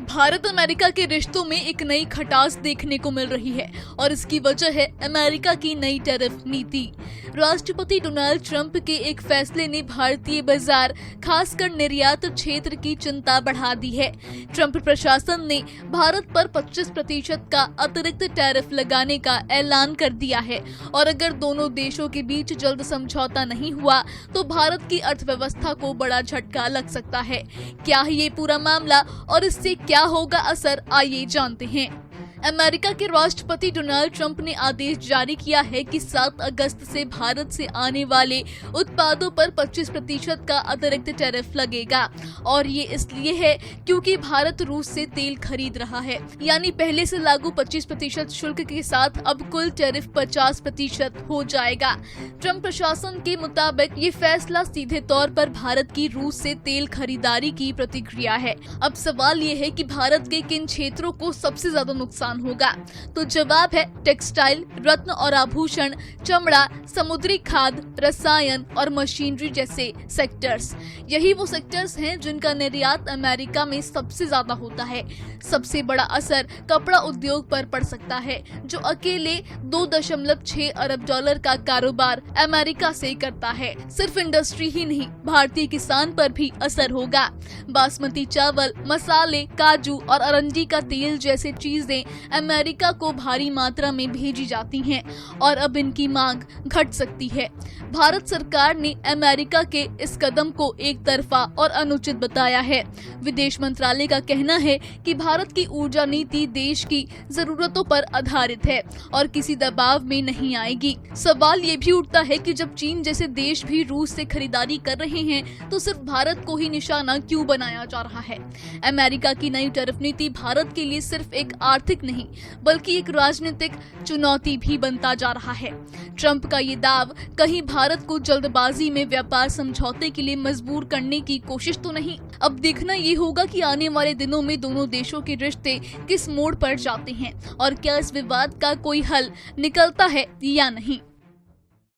Bharat America के रिश्तों में एक नई खटास देखने को मिल रही है और इसकी वजह है अमेरिका की नई टैरिफ नीति। राष्ट्रपति डोनाल्ड ट्रंप के एक फैसले ने भारतीय बाजार, खासकर निर्यात क्षेत्र की चिंता बढ़ा दी है। ट्रंप प्रशासन ने भारत पर 25% का अतिरिक्त टैरिफ लगाने का ऐलान कर दिया है और अगर दोनों देशों के बीच जल्द समझौता नहीं हुआ तो भारत की अर्थव्यवस्था को बड़ा झटका लग सकता है। क्या है ये पूरा मामला और इससे क्या होगा असर, आइए जानते हैं। अमेरिका के राष्ट्रपति डोनाल्ड ट्रंप ने आदेश जारी किया है कि 7 अगस्त से भारत से आने वाले उत्पादों पर 25% का अतिरिक्त टैरिफ लगेगा और ये इसलिए है क्योंकि भारत रूस से तेल खरीद रहा है। यानी पहले से लागू 25% शुल्क के साथ अब कुल टैरिफ 50% हो जाएगा। ट्रंप प्रशासन के मुताबिक ये फैसला सीधे तौर पर भारत की रूस से तेल खरीदारी की प्रतिक्रिया है। अब सवाल ये है कि भारत के किन क्षेत्रों को सबसे ज्यादा नुकसान होगा, तो जवाब है टेक्सटाइल, रत्न और आभूषण, चमड़ा, समुद्री खाद्य, रसायन और मशीनरी जैसे सेक्टर्स। यही वो सेक्टर्स हैं जिनका निर्यात अमेरिका में सबसे ज्यादा होता है। सबसे बड़ा असर कपड़ा उद्योग पर पड़ सकता है, जो अकेले 2.6 अरब डॉलर का कारोबार अमेरिका से करता है। सिर्फ इंडस्ट्री ही नहीं, भारतीय किसान पर भी असर होगा। बासमती चावल, मसाले, काजू और अरंडी का तेल जैसे चीजें अमेरिका को भारी मात्रा में भेजी जाती हैं और अब इनकी मांग घट सकती है। भारत सरकार ने अमेरिका के इस कदम को एक तरफा और अनुचित बताया है। विदेश मंत्रालय का कहना है कि भारत की ऊर्जा नीति देश की जरूरतों पर आधारित है और किसी दबाव में नहीं आएगी। सवाल ये भी उठता है कि जब चीन जैसे देश भी रूस से खरीदारी कर रहे हैं तो सिर्फ भारत को ही निशाना क्यों बनाया जा रहा है। अमेरिका की नई टैरिफ नीति भारत के लिए सिर्फ एक आर्थिक नहीं बल्कि एक राजनीतिक चुनौती भी बनता जा रहा है। ट्रंप का ये दाव कहीं भारत को जल्दबाजी में व्यापार समझौते के लिए मजबूर करने की कोशिश तो नहीं। अब देखना ये होगा कि आने वाले दिनों में दोनों देशों के रिश्ते किस मोड़ पर जाते हैं और क्या इस विवाद का कोई हल निकलता है या नहीं।